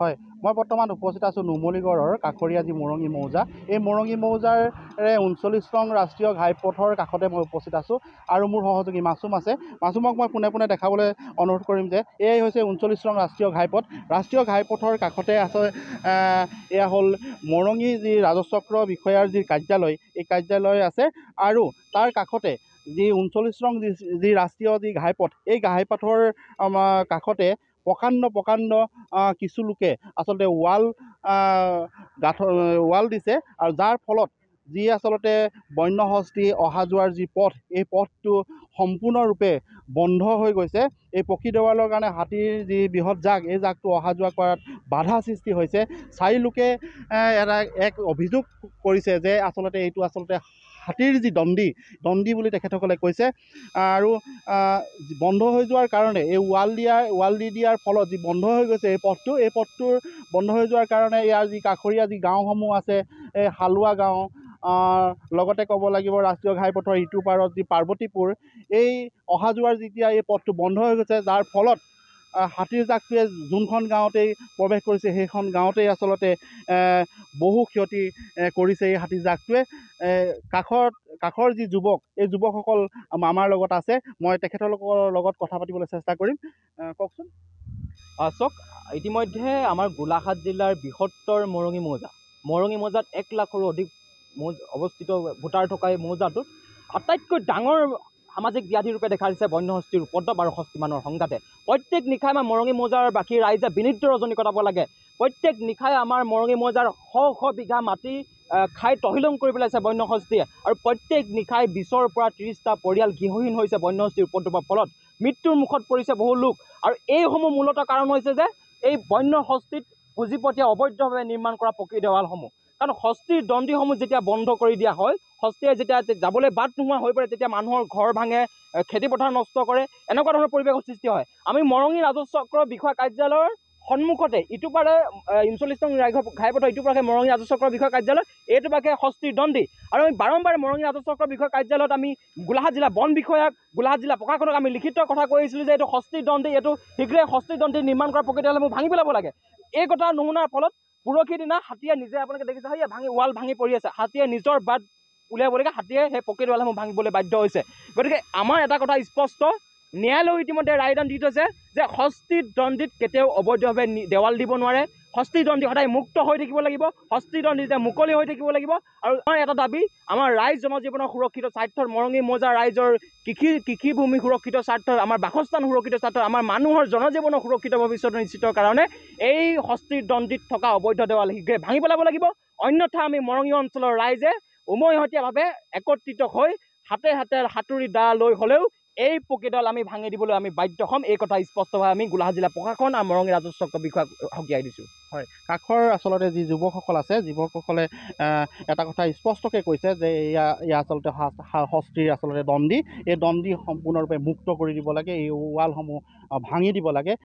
হয়, মই বৰ্তমান উপস্থিত আছোঁ নুমলীগড়ৰ কাষৰীয়া যি মৰঙী মৌজা। এই মৰঙী মৌজাৰে ৩৯ নং ৰাষ্ট্ৰীয় ঘাইপথৰ কাষতে মই উপস্থিত আছোঁ আৰু মোৰ সহযোগী মাছুম আছে। মাছুমক মই পোনে পোনে দেখাবলৈ অনুৰোধ কৰিম যে এয়াই হৈছে ৩৯ নং ৰাষ্ট্ৰীয় ঘাইপথ। ৰাষ্ট্ৰীয় ঘাইপথৰ কাষতে আছে এয়া হ'ল মৰঙী যি ৰাজচক্ৰ বিষয়াৰ যি কাৰ্যালয়, এই কাৰ্যালয় আছে আৰু তাৰ কাষতে যি ৩৯ নং যি ৰাষ্ট্ৰীয় যি ঘাইপথ, এই ঘাইপথৰ কাষতে প্ৰকাণ্ড কিছু লোকে আচলতে ৱাল দিছে আৰু যাৰ ফলত যি আচলতে বন্য হস্তি অহা যোৱাৰ যি পথ, এই পথটো সম্পূৰ্ণৰূপে বন্ধ হৈ গৈছে। এই পকী দেৱালৰ কাৰণে হাতীৰ যি বৃহৎ জাক, এই জাকটো অহা যোৱা কৰাত বাধা সৃষ্টি হৈছে। চাৰি লোকে এক অভিযোগ কৰিছে যে আচলতে এইটো আচলতে হাতীৰ যি দণ্ডি বুলি তেখেতসকলে কৈছে আৰু বন্ধ হৈ যোৱাৰ কাৰণে এই ৱাল দি দিয়াৰ ফলত যি বন্ধ হৈ গৈছে এই পথটোৰ বন্ধ হৈ যোৱাৰ কাৰণে ইয়াৰ যি কাষৰীয়া যি গাঁওসমূহ আছে, এই হালোৱা গাঁও, লগতে ক'ব লাগিব ৰাষ্ট্ৰীয় ঘাইপথৰ ইটো পাৰত যি পাৰ্বতীপুৰ, এই অহা যোৱাৰ যেতিয়া এই পথটো বন্ধ হৈ গৈছে, যাৰ ফলত হাতীৰ জাকটোৱে যোনখন গাঁৱতেই প্ৰৱেশ কৰিছে সেইখন গাঁৱতেই আচলতে বহু ক্ষতি কৰিছে এই হাতীৰ জাকটোৱে। কাষৰ যি যুৱক, এই যুৱকসকল আমাৰ লগত আছে, মই তেখেতলোকৰ লগত কথা পাতিবলৈ চেষ্টা কৰিম। কওকচোন। চাওক, ইতিমধ্যে আমাৰ গোলাঘাট জিলাৰ বৃহত্তৰ মৰঙী মৌজাত ১ লাখৰো অধিক অৱস্থিত ভোটাৰ থকা এই মৌজাটোত আটাইতকৈ ডাঙৰ সামাজিক ব্যাধি ৰূপে দেখা দিছে বন্যহস্তীৰ উপদ্ৰৱ আৰু হস্তীমানৰ সংঘাতে। প্ৰত্যেক নিশাই আমাৰ মৰঙী মৌজাৰ বাকী ৰাইজে বিনিদ্ৰ ৰজনী কটাব লাগে। প্ৰত্যেক নিশাই আমাৰ মৰঙী মৌজাৰ শ বিঘা মাটি খাই তহিলং কৰি পেলাইছে বন্যহস্তীয়ে আৰু প্ৰত্যেক নিশাই ২০ৰ পৰা ৩০টা পৰিয়াল গৃহহীন হৈছে বন্যহস্তীৰ উপদ্ৰৱৰ ফলত। মৃত্যুৰ মুখত পৰিছে বহু লোক আৰু এইসমূহ মূলতঃ কাৰণ হৈছে যে এই বন্যহস্তীত পুঁজিপটীয়া অবৈধভাৱে নিৰ্মাণ কৰা পকী দেৱালসমূহ। কাৰণ হস্তীৰ দণ্ডিসমূহ যেতিয়া বন্ধ কৰি দিয়া হয়, হস্তীয়ে যেতিয়া যাবলৈ বাট নোহোৱা হৈ পৰে, তেতিয়া মানুহৰ ঘৰ ভাঙে, খেতিপথাৰ নষ্ট কৰে, এনেকুৱা ধৰণৰ পৰিৱেশৰ সৃষ্টি হয়। আমি মৰঙী ৰাজচক্ৰ বিষয়া কাৰ্যালয়ৰ সন্মুখতে ইটো পাৰে ৩৯ নং ঘাইপথৰ ইটো পাৰে মৰঙী ৰাজচক্ৰ বিষয়া কাৰ্যালয়, এইটো পাৰে হস্তীৰ দণ্ডি। আৰু আমি বাৰম্বাৰ মৰঙী ৰাজচক্ৰ বিষয়া কাৰ্যালয়ত আমি গোলাঘাট জিলা বন বিষয়াক, গোলাঘাট জিলা প্ৰশাসনক আমি লিখিত কথা কৈ আহিছিলোঁ যে এইটো হস্তীৰ দণ্ডি, এইটো শীঘ্ৰে হস্তীৰ দণ্ডি নিৰ্মাণ কৰা পকী দেৱালসমূহ ভাঙি পেলাব লাগে। এই কথা নুশুনাৰ ফলত পৰহি দিনা হাতীয়ে নিজে, আপোনালোকে দেখিছে, ৱাল ভাঙি পৰি আছে, হাতীয়ে নিজৰ বাট উলিয়াবলৈকে হাতীয়ে সেই পকী দেৱালসমূহ ভাঙিবলৈ বাধ্য হৈছে। গতিকে আমাৰ এটা কথা স্পষ্ট, ন্যায়ালয়ে ইতিমধ্যে ৰায়দান দি থৈছে যে হস্তীৰ দণ্ডিত কেতিয়াও অবৈধভাৱে দেৱাল দিব নোৱাৰে। হস্তীৰ দণ্ডি সদায় মুক্ত হৈ থাকিব লাগিব, হস্তীৰ দণ্ডি যেতিয়া মুকলি হৈ থাকিব লাগিব। আৰু আমাৰ এটা দাবী, আমাৰ ৰাইজ জনজীৱনৰ সুৰক্ষিত স্বাৰ্থত, মৰঙী মৌজা ৰাইজৰ কৃষিভূমি সুৰক্ষিত স্বাৰ্থত, আমাৰ বাসস্থান সুৰক্ষিত স্বাৰ্থত, আমাৰ মানুহৰ জনজীৱনৰ সুৰক্ষিত ভৱিষ্যত নিশ্চিতৰ কাৰণে এই হস্তীৰ দণ্ডিত থকা অবৈধ দেৱাল শীঘ্ৰে ভাঙি পেলাব লাগিব। অন্যথা আমি মৰঙী অঞ্চলৰ ৰাইজে উমৈহতীয়াভাৱে একত্ৰিত হৈ হাতে হাতুৰি দা লৈ হ'লেও এই পকীডাল আমি ভাঙি দিবলৈ আমি বাধ্য হ'ম। এই কথা স্পষ্টভাৱে আমি গোলাঘাট জিলা প্ৰশাসন আৰু মৰঙী ৰাজচক্ৰ বিষয়াক সকীয়াই দিছোঁ। হয়, কাষৰ আচলতে যি যুৱকসকল আছে, যুৱকসকলে এটা কথা স্পষ্টকৈ কৈছে যে এয়া আচলতে হস্তীৰ আচলতে দণ্ডি, এই দণ্ডি সম্পূৰ্ণৰূপে মুক্ত কৰি দিব লাগে, এই ৱালসমূহ ভাঙি দিব লাগে।